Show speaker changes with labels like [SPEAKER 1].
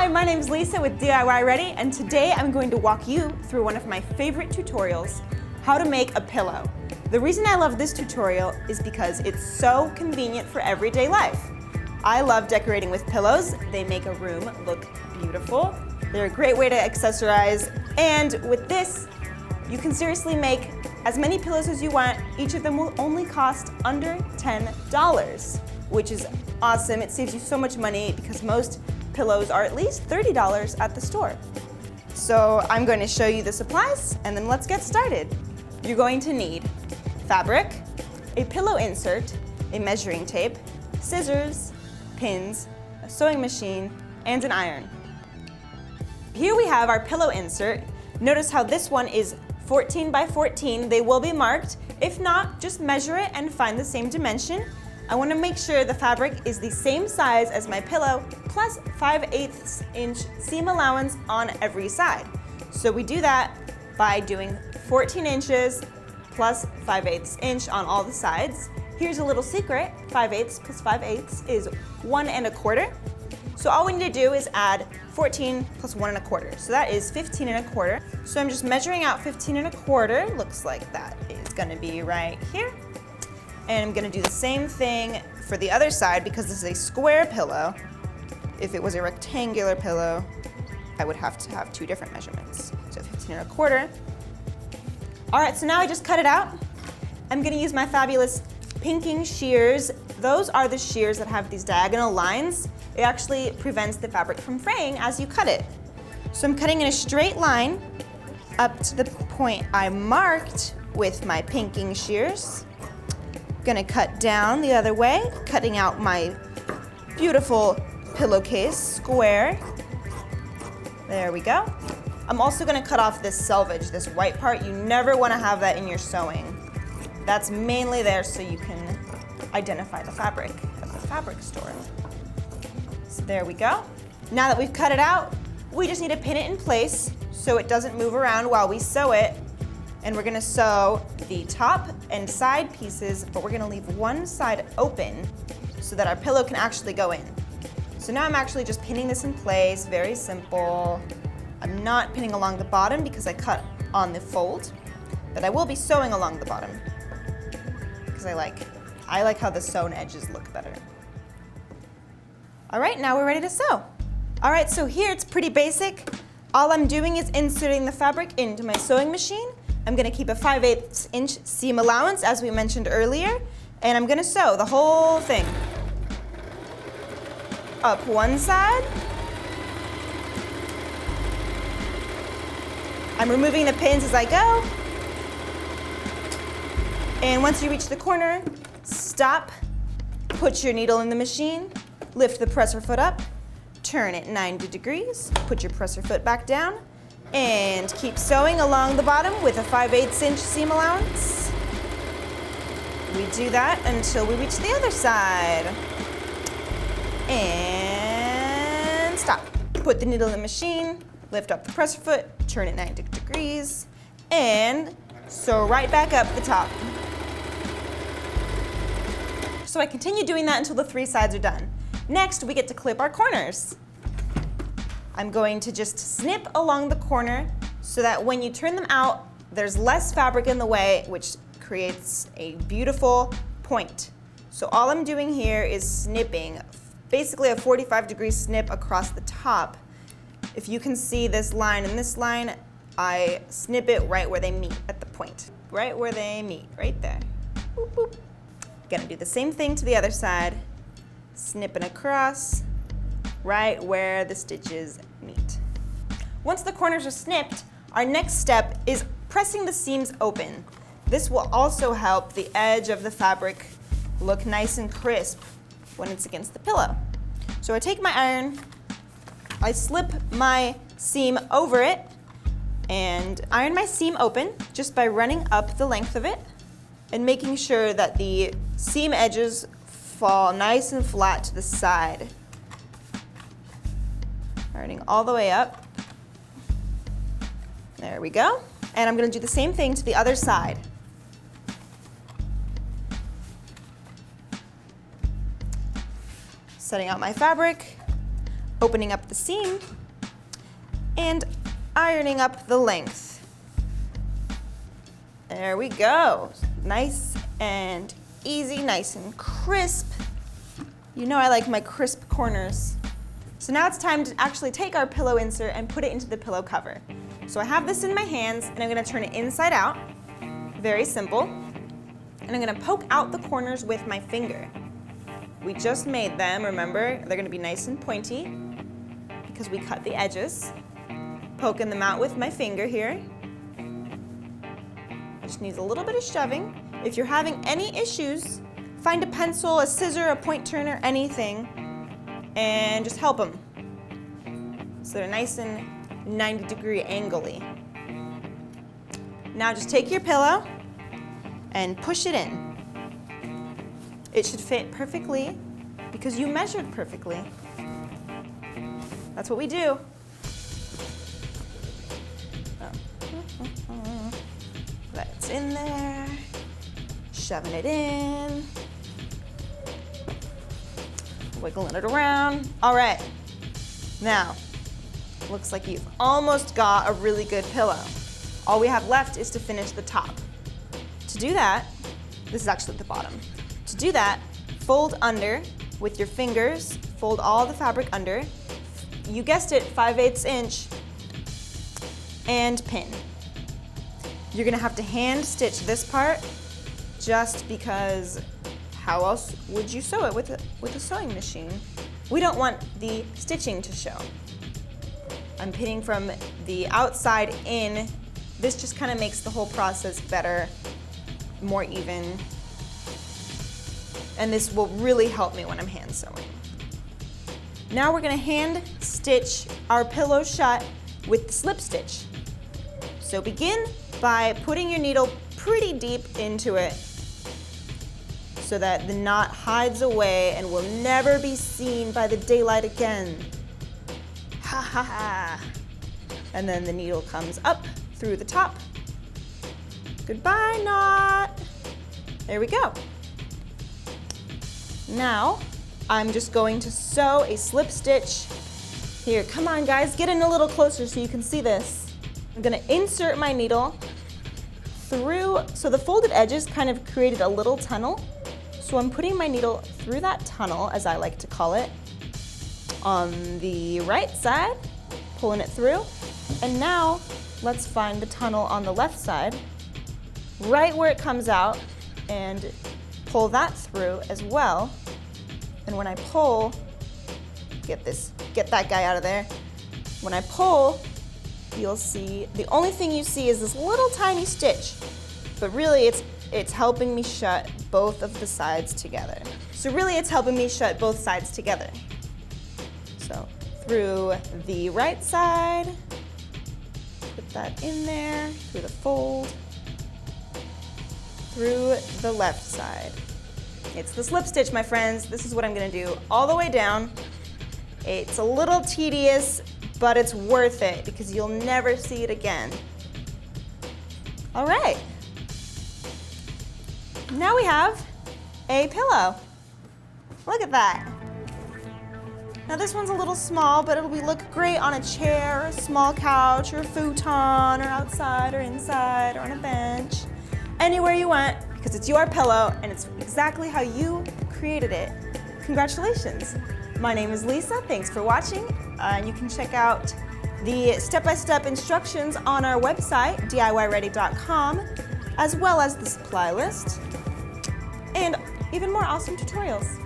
[SPEAKER 1] Hi, my name is Lisa with DIY Ready, and today I'm going to walk you through one of my favorite tutorials, how to make a pillow. The reason I love this tutorial is because it's so convenient for everyday life. I love decorating with pillows. They make a room look beautiful. They're a great way to accessorize, and with this, you can seriously make as many pillows as you want. Each of them will only cost under $10, which is awesome. It saves you so much money because most pillows are at least $30 at the store. So I'm going to show you the supplies and then let's get started. You're going to need fabric, a pillow insert, a measuring tape, scissors, pins, a sewing machine, and an iron. Here we have our pillow insert. Notice how this one is 14 by 14. They will be marked. If not, just measure it and find the same dimension. I want to make sure the fabric is the same size as my pillow, plus 5/8 inch seam allowance on every side. So we do that by doing 14 inches plus 5/8 inch on all the sides. Here's a little secret, 5/8 plus 5/8 is 1 1/4. So all we need to do is add 14 plus 1 1/4. So that is 15 1/4. So I'm just measuring out 15 1/4. Looks like that is gonna be right here. And I'm gonna do the same thing for the other side because this is a square pillow. If it was a rectangular pillow, I would have to have two different measurements. So 15 1/4. All right, so now I just cut it out. I'm gonna use my fabulous pinking shears. Those are the shears that have these diagonal lines. It actually prevents the fabric from fraying as you cut it. So I'm cutting in a straight line up to the point I marked with my pinking shears. Gonna cut down the other way, cutting out my beautiful pillowcase square. There we go. I'm also gonna cut off this selvage, this white part. You never wanna have that in your sewing. That's mainly there so you can identify the fabric at the fabric store. So there we go. Now that we've cut it out, we just need to pin it in place so it doesn't move around while we sew it. And we're gonna sew the top and side pieces, but we're gonna leave one side open so that our pillow can actually go in. So now I'm actually just pinning this in place, very simple. I'm not pinning along the bottom because I cut on the fold, but I will be sewing along the bottom because I like how the sewn edges look better. All right, now we're ready to sew. All right, so here it's pretty basic. All I'm doing is inserting the fabric into my sewing machine. I'm gonna keep a 5/8 inch seam allowance as we mentioned earlier, and I'm gonna sew the whole thing. Up one side. I'm removing the pins as I go. And once you reach the corner, stop, put your needle in the machine, lift the presser foot up, turn it 90 degrees, put your presser foot back down, and keep sewing along the bottom with a 5/8 inch seam allowance. We do that until we reach the other side. And stop. Put the needle in the machine, lift up the presser foot, turn it 90 degrees, and sew right back up the top. So I continue doing that until the 3 sides are done. Next, we get to clip our corners. I'm going to just snip along the corner so that when you turn them out, there's less fabric in the way, which creates a beautiful point. So all I'm doing here is snipping, basically a 45-degree snip across the top. If you can see this line and this line, I snip it right where they meet at the point. Right where they meet, right there. Boop, boop. Gonna do the same thing to the other side. Snipping across, right where the stitches meet. Once the corners are snipped, our next step is pressing the seams open. This will also help the edge of the fabric look nice and crisp when it's against the pillow. So I take my iron, I slip my seam over it, and iron my seam open just by running up the length of it and making sure that the seam edges fall nice and flat to the side. Ironing all the way up. There we go. And I'm gonna do the same thing to the other side. Setting out my fabric, opening up the seam and ironing up the length. There we go. Nice and easy, nice and crisp. You know I like my crisp corners. So now it's time to actually take our pillow insert and put it into the pillow cover. So I have this in my hands and I'm gonna turn it inside out. Very simple. And I'm gonna poke out the corners with my finger. We just made them, remember? They're gonna be nice and pointy because we cut the edges. Poking them out with my finger here. It just needs a little bit of shoving. If you're having any issues, find a pencil, a scissor, a point turner, anything, and just help them. So they're nice and 90-degree angly. Now just take your pillow and push it in. It should fit perfectly because you measured perfectly. That's what we do. That's in there. Shoving it in. Wiggling it around. All right. Now, looks like you've almost got a really good pillow. All we have left is to finish the top. To do that, this is actually the bottom. To do that, fold under with your fingers, fold all the fabric under. You guessed it, 5/8 inch, and pin. You're gonna have to hand stitch this part just because how else would you sew it with a sewing machine? We don't want the stitching to show. I'm pinning from the outside in. This just kind of makes the whole process better, more even. And this will really help me when I'm hand sewing. Now we're gonna hand stitch our pillow shut with the slip stitch. So begin by putting your needle pretty deep into it so that the knot hides away and will never be seen by the daylight again. Ha ha ha. And then the needle comes up through the top. Goodbye, knot. There we go. Now, I'm just going to sew a slip stitch. Here, come on guys, get in a little closer so you can see this. I'm gonna insert my needle through, so the folded edges kind of created a little tunnel. So I'm putting my needle through that tunnel, as I like to call it, on the right side, pulling it through. And now, let's find the tunnel on the left side, right where it comes out, and pull that through as well. And when I pull, get that guy out of there. When I pull, you'll see, the only thing you see is this little tiny stitch, but really it's helping me shut both of the sides together. So really it's helping me shut both sides together. So through the right side, put that in there, through the fold, through the left side. It's the slip stitch, my friends. This is what I'm gonna do all the way down. It's a little tedious, but it's worth it because you'll never see it again. All right. Now we have a pillow. Look at that. Now this one's a little small, but it'll look great on a chair, or a small couch, or a futon, or outside, or inside, or on a bench. Anywhere you want, because it's your pillow and it's exactly how you created it. Congratulations. My name is Lisa, thanks for watching. And you can check out the step-by-step instructions on our website, DIYready.com, as well as the supply list, and even more awesome tutorials.